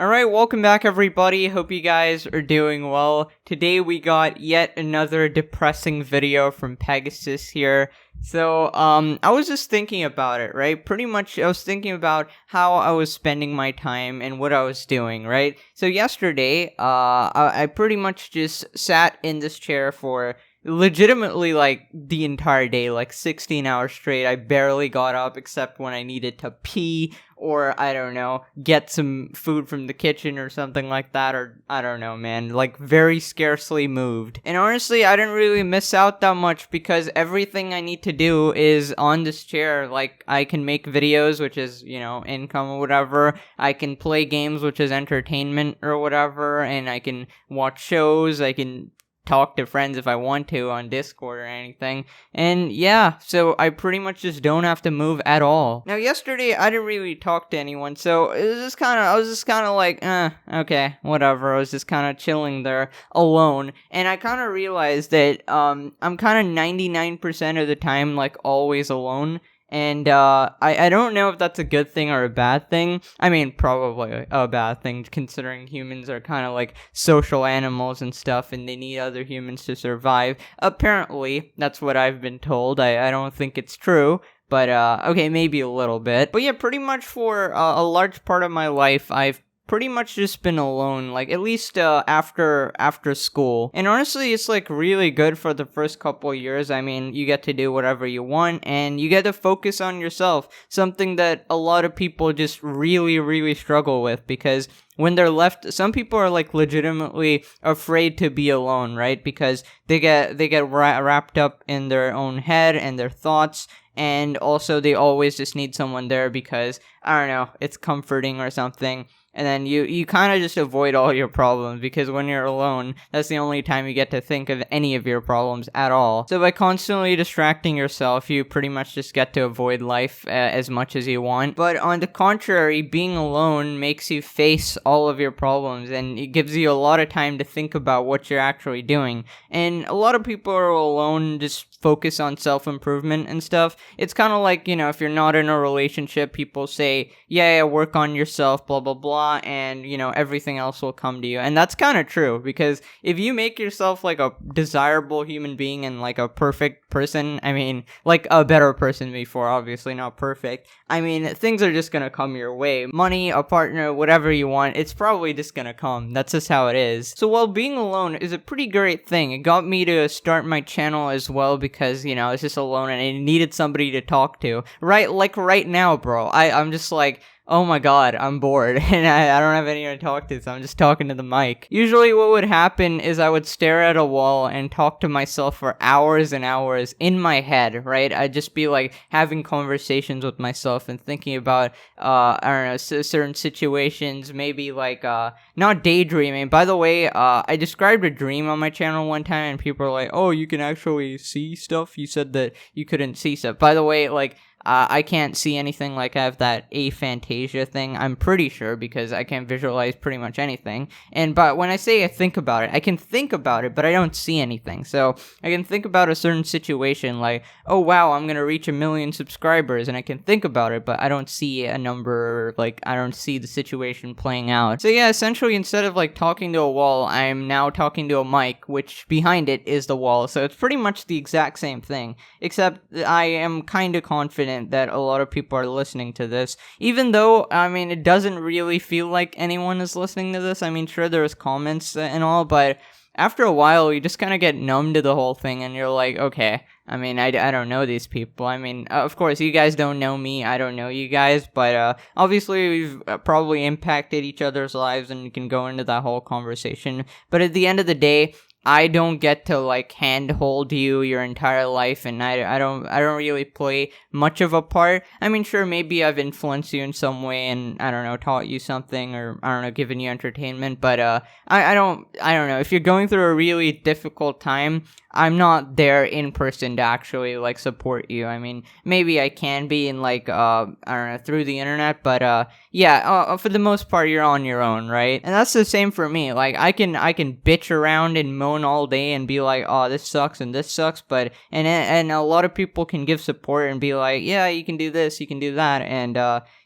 Alright, welcome back everybody. Hope you guys are doing well. Today we got yet another depressing video from Pegasus here. So, I was just thinking about it, right? Pretty much, I was thinking about how I was spending my time and what I was doing, right? So yesterday, I pretty much just sat in this chair for legitimately like the entire day, like 16 hours straight. I barely got up except when I needed to pee or I don't know, get some food from the kitchen or something like that, or I don't know, man, like very scarcely moved. And honestly, I didn't really miss out that much because everything I need to do is on this chair. Like, I can make videos, which is, income or whatever. I can play games, which is entertainment or whatever, and I can watch shows, I can talk to friends if I want to on Discord or anything. And yeah, so I pretty much just don't have to move at all. Now yesterday I didn't really talk to anyone, so I was just kind of like, okay, whatever. I was just kind of chilling there alone, and I kind of realized that I'm kind of 99% of the time like always alone. And, I don't know if that's a good thing or a bad thing. I mean, probably a bad thing, considering humans are kind of like social animals and stuff, and they need other humans to survive. Apparently, that's what I've been told. I don't think it's true. But, okay, maybe a little bit. But yeah, pretty much for a large part of my life, I've pretty much just been alone, like at least after school. And honestly, it's like really good for the first couple years. I mean, you get to do whatever you want and you get to focus on yourself, something that a lot of people just really struggle with, because when they're left, some people are like legitimately afraid to be alone, right? Because they get wrapped up in their own head and their thoughts. And also they always just need someone there because, I don't know, it's comforting or something. And then you kind of just avoid all your problems, because when you're alone, that's the only time you get to think of any of your problems at all. So by constantly distracting yourself, you pretty much just get to avoid life as much as you want. But on the contrary, being alone makes you face all of your problems, and it gives you a lot of time to think about what you're actually doing. And a lot of people are alone, just focus on self-improvement and stuff. It's kind of like, if you're not in a relationship, people say, yeah, work on yourself, blah, blah, blah, and, everything else will come to you. And that's kind of true, because if you make yourself like a desirable human being and like a perfect person, I mean, like a better person before, obviously not perfect, I mean, things are just gonna come your way. Money, a partner, whatever you want, it's probably just gonna come. That's just how it is. So while being alone is a pretty great thing, it got me to start my channel as well, because, I was just alone and I needed somebody to talk to. Right, like right now, bro. I'm just like, oh my god, I'm bored, and I don't have anyone to talk to, so I'm just talking to the mic. Usually what would happen is I would stare at a wall and talk to myself for hours and hours in my head, right? I'd just be like having conversations with myself and thinking about, I don't know, certain situations, maybe like, not daydreaming. By the way, I described a dream on my channel one time, and people were like, oh, you can actually see stuff? You said that you couldn't see stuff. By the way, like, I can't see anything, like I have that aphantasia thing, I'm pretty sure, because I can't visualize pretty much anything. But when I say I think about it, I can think about it, but I don't see anything. So I can think about a certain situation, like, oh wow, I'm gonna reach 1 million subscribers, and I can think about it, but I don't see a number, like, I don't see the situation playing out. So yeah, essentially, instead of like talking to a wall, I'm now talking to a mic, which behind it is the wall. So it's pretty much the exact same thing, except I am kind of confident that a lot of people are listening to this, even though, I mean, it doesn't really feel like anyone is listening to this. I mean, sure, there's comments and all, but after a while, you just kind of get numb to the whole thing, and you're like, okay, I mean, I don't know these people. I mean, of course, you guys don't know me, I don't know you guys, but obviously we've probably impacted each other's lives, and you can go into that whole conversation, but at the end of the day, I don't get to like handhold you your entire life, and I don't really play much of a part. I mean, sure, maybe I've influenced you in some way, and I don't know, taught you something, or I don't know, given you entertainment, but I don't know, if you're going through a really difficult time, I'm not there in person to actually like support you. I mean, maybe I can be in like I don't know, through the internet, but yeah, for the most part you're on your own, right? And that's the same for me. Like I can bitch around and moan all day and be like, oh, this sucks and this sucks, but and a lot of people can give support and be like, yeah, you can do this, you can do that, and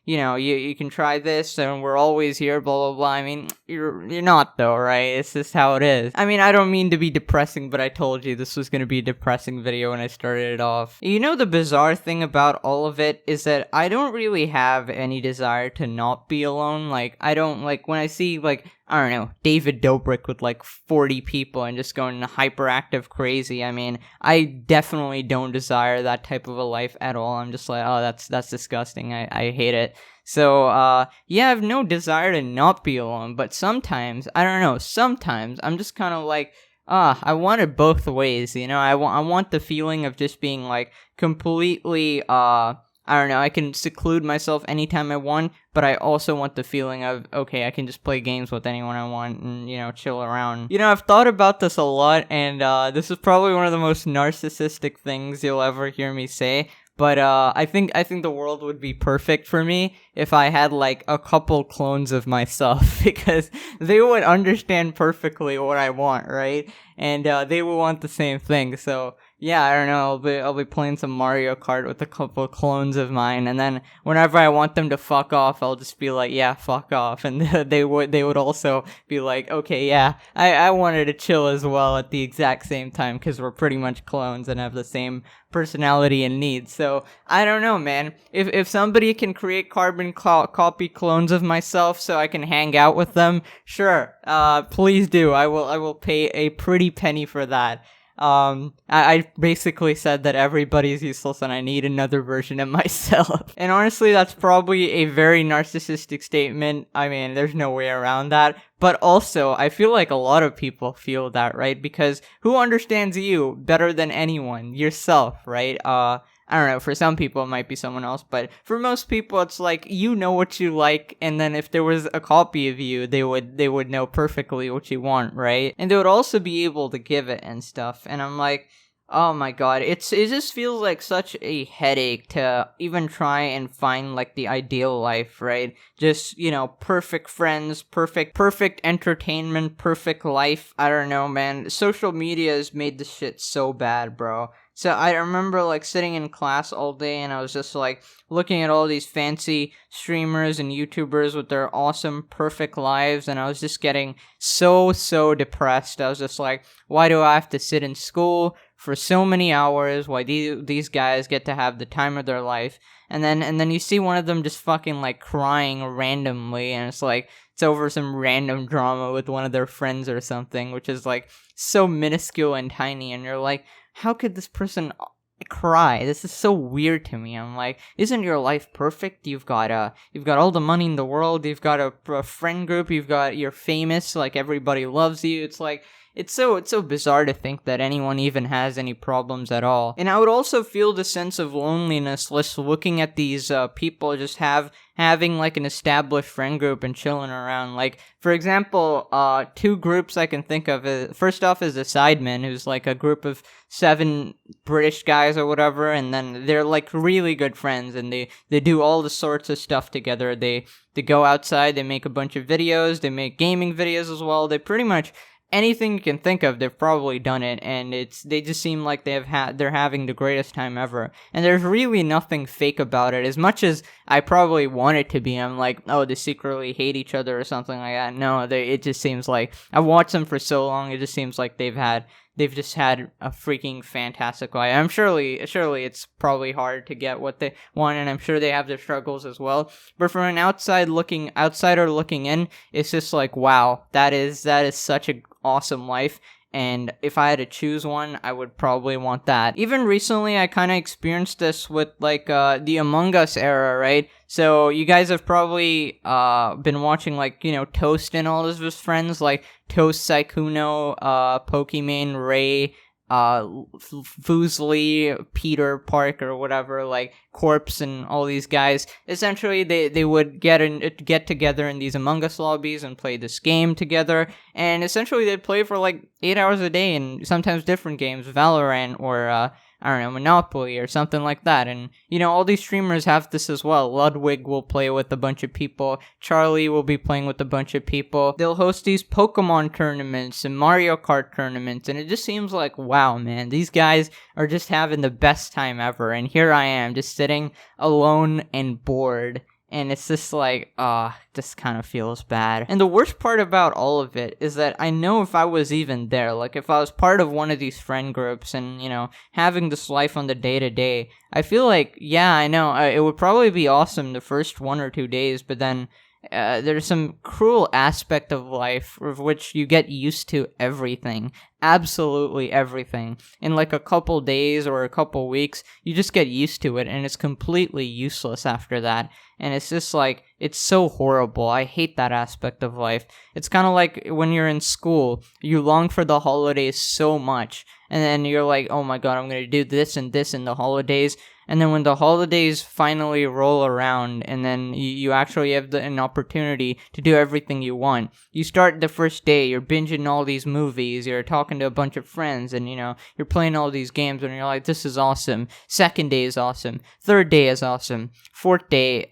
you can try this and we're always here, blah, blah, blah. I mean, you're not though, right? It's just how it is. I mean, I don't mean to be depressing, but I told you this was going to be a depressing video when I started it off. The bizarre thing about all of it is that I don't really have any desire to not be alone. Like, I don't, like, when I see, like, I don't know, David Dobrik with like 40 people and just going hyperactive crazy. I mean, I definitely don't desire that type of a life at all. I'm just like, oh, that's disgusting. I hate it. So, yeah, I have no desire to not be alone, but sometimes, I don't know, sometimes I'm just kind of like, I want it both ways, I want the feeling of just being like completely, I don't know, I can seclude myself anytime I want, but I also want the feeling of, okay, I can just play games with anyone I want and, chill around. I've thought about this a lot, and this is probably one of the most narcissistic things you'll ever hear me say, but I think the world would be perfect for me if I had like a couple clones of myself, because they would understand perfectly what I want, right? And they would want the same thing, so yeah, I don't know, I'll be playing some Mario Kart with a couple clones of mine, and then whenever I want them to fuck off, I'll just be like, yeah, fuck off, and they would also be like, okay, yeah, I wanted to chill as well at the exact same time, because we're pretty much clones and have the same personality and needs. So I don't know, man. If somebody can create carbon copy clones of myself so I can hang out with them, sure, please do. I will pay a pretty penny for that. I basically said that everybody's useless and I need another version of myself. And honestly, that's probably a very narcissistic statement. I mean, there's no way around that. But also, I feel like a lot of people feel that, right? Because who understands you better than anyone? Yourself, right? I don't know, for some people it might be someone else, but for most people it's like, you know what you like, and then if there was a copy of you, they would know perfectly what you want, right? And they would also be able to give it and stuff, and I'm like, oh my god, it just feels like such a headache to even try and find like the ideal life, right? Just, perfect friends, perfect entertainment, perfect life. I don't know, man. Social media has made this shit so bad, bro. So I remember like sitting in class all day and I was just like looking at all these fancy streamers and YouTubers with their awesome, perfect lives, and I was just getting so depressed. I was just like, why do I have to sit in school for so many hours? Why these guys get to have the time of their life? And then you see one of them just fucking like crying randomly, and it's like it's over some random drama with one of their friends or something, which is like so minuscule and tiny, and you're like, how could this person cry? This is so weird to me. I'm like, isn't your life perfect? You've got all the money in the world. You've got a friend group. You're famous. Like, everybody loves you. It's like, it's so bizarre to think that anyone even has any problems at all. And I would also feel the sense of loneliness just looking at these people just having like an established friend group and chilling around. Like, for example, two groups I can think of. First off is the Sidemen, who's like a group of 7 British guys or whatever, and then they're like really good friends, and they do all the sorts of stuff together. They go outside, they make a bunch of videos, they make gaming videos as well. They pretty much anything you can think of, they've probably done it, and they just seem like they're having the greatest time ever. And there's really nothing fake about it. As much as I probably want it to be, I'm like, oh, they secretly hate each other or something like that. No, it just seems like, I've watched them for so long, it just seems like they've just had a freaking fantastic life. I'm surely it's probably hard to get what they want, and I'm sure they have their struggles as well. But from an outsider looking in, it's just like, wow, that is such an awesome life. And if I had to choose one, I would probably want that. Even recently, I kind of experienced this with, like, the Among Us era, right? So, you guys have probably, been watching, like, Toast and all of his friends, like, Toast, Saikuno, Pokimane, Ray, Foosley, Peter Park, or whatever, like Corpse and all these guys. Essentially, they would get together in these Among Us lobbies and play this game together, and essentially they'd play for like 8 hours a day, and sometimes different games, Valorant or I don't know, Monopoly or something like that. And, all these streamers have this as well. Ludwig will play with a bunch of people. Charlie will be playing with a bunch of people. They'll host these Pokemon tournaments and Mario Kart tournaments. And it just seems like, wow, man, these guys are just having the best time ever. And here I am, just sitting alone and bored. and it's just like, this kind of feels bad. And the worst part about all of it is that I know if I was even there, like if I was part of one of these friend groups and, having this life on the day-to-day, I feel like, yeah, I know, it would probably be awesome the first 1 or 2 days, but then there's some cruel aspect of life of which you get used to everything, absolutely everything. In like a couple days or a couple weeks, you just get used to it, and it's completely useless after that. And it's just like, it's so horrible. I hate that aspect of life. It's kind of like when you're in school, you long for the holidays so much, and then you're like, oh my god, I'm gonna do this and this in the holidays. And then when the holidays finally roll around, and then you actually have an opportunity to do everything you want, you start the first day, you're binging all these movies, you're talking to a bunch of friends, and you're playing all these games, and you're like, this is awesome. Second day is awesome. Third day is awesome. Fourth day,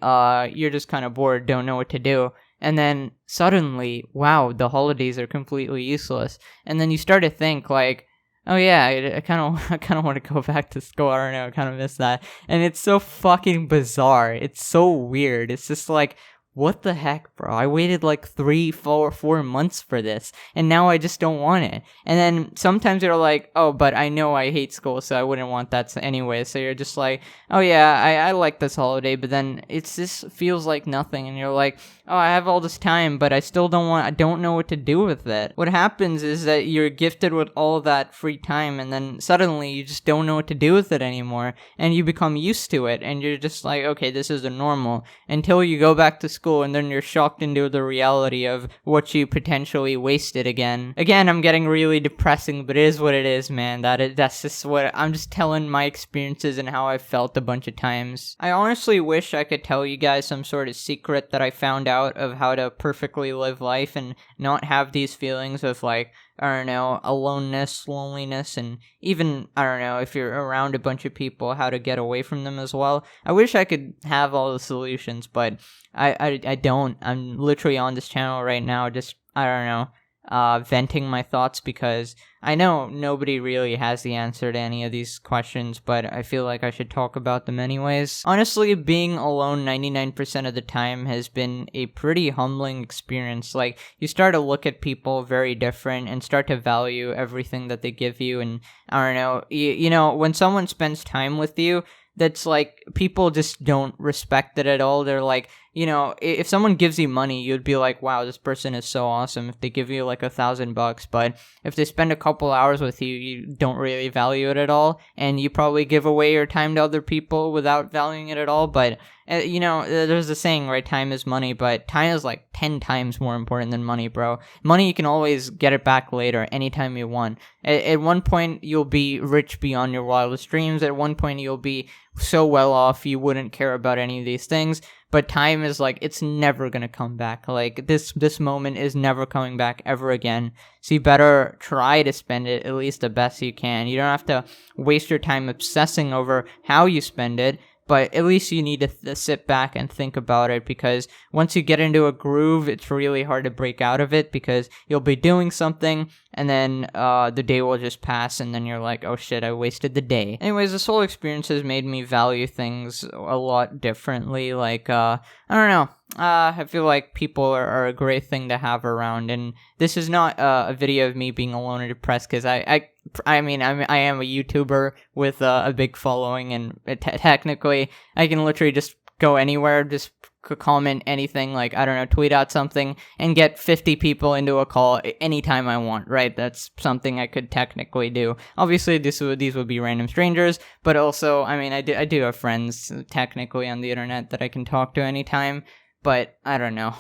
you're just kind of bored, don't know what to do. And then suddenly, wow, the holidays are completely useless. And then you start to think like, oh yeah, I kind of want to go back to school. I don't know, I kind of miss that. And it's so fucking bizarre. It's so weird. It's just like, what the heck, bro? I waited like 4 months for this, and now I just don't want it. And then sometimes you're like, oh, but I know I hate school, so I wouldn't want that anyway. So you're just like, oh yeah, I like this holiday, but then it just feels like nothing, and you're like, oh, I have all this time, but I don't know what to do with it. What happens is that you're gifted with all that free time, and then suddenly you just don't know what to do with it anymore, and you become used to it, and you're just like, okay, this is the normal, until you go back to school, and then you're shocked into the reality of what you potentially wasted again. Again, I'm getting really depressing, but it is what it is, man. That's just what I'm just telling my experiences and how I felt a bunch of times. I honestly wish I could tell you guys some sort of secret that I found out of how to perfectly live life and not have these feelings of like, I don't know, aloneness, loneliness, and even, I don't know, if you're around a bunch of people, how to get away from them as well. I wish I could have all the solutions, but I don't. I'm literally on this channel right now, just, I don't know, venting my thoughts, because I know nobody really has the answer to any of these questions, but I feel like I should talk about them anyways. Honestly, being alone 99% of the time has been a pretty humbling experience. Like, you start to look at people very different and start to value everything that they give you, and I don't know, you know, when someone spends time with you, that's like, people just don't respect it at all. They're like, you know, if someone gives you money, you'd be like, wow, this person is so awesome if they give you like $1,000, but if they spend a couple hours with you, you don't really value it at all, and you probably give away your time to other people without valuing it at all. But you know, there's a saying, right? Time is money, but time is like 10 times more important than money, bro. Money, you can always get it back later, anytime you want. At one point, you'll be rich beyond your wildest dreams. At one point, you'll be so well off, you wouldn't care about any of these things. But time is like, it's never gonna come back. Like, this moment is never coming back ever again. So you better try to spend it at least the best you can. You don't have to waste your time obsessing over how you spend it, but at least you need to sit back and think about it, because once you get into a groove, it's really hard to break out of it, because you'll be doing something, and then the day will just pass, and then you're like, oh shit, I wasted the day. Anyways, this whole experience has made me value things a lot differently. Like, I don't know. I feel like people are a great thing to have around, and this is not a video of me being alone or depressed, because I mean, I am a YouTuber with a big following, and technically, I can literally just go anywhere, just comment anything, like, I don't know, tweet out something, and get 50 people into a call anytime I want, right? That's something I could technically do. Obviously, these would be random strangers, but also, I mean, I do have friends, technically, on the internet that I can talk to anytime. But I don't know,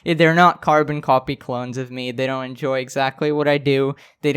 they're not carbon copy clones of me. They don't enjoy exactly what I do. They're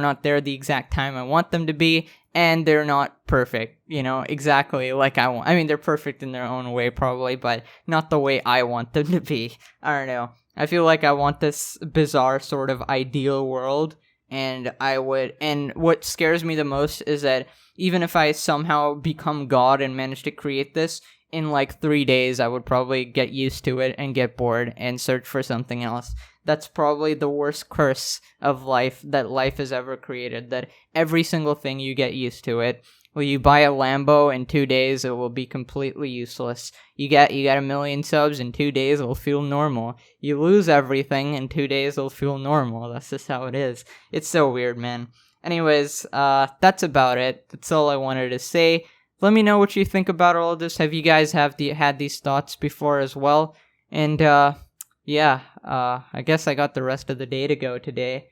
not there the exact time I want them to be, and they're not perfect, you know, exactly like I want. I mean, they're perfect in their own way probably, but not the way I want them to be. I don't know. I feel like I want this bizarre sort of ideal world, and what scares me the most is that even if I somehow become God and manage to create this, in like 3 days, I would probably get used to it and get bored and search for something else. That's probably the worst curse of life that life has ever created, that every single thing you get used to it. Well, you buy a Lambo in 2 days, it will be completely useless. You got 1,000,000 subs in 2 days, it'll feel normal. You lose everything in 2 days, it'll feel normal. That's just how it is. It's so weird, man. Anyways, that's about it. That's all I wanted to say. Let me know what you think about all of this. Have you guys had these thoughts before as well? And yeah, I guess I got the rest of the day to go today.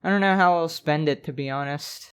I don't know how I'll spend it, to be honest.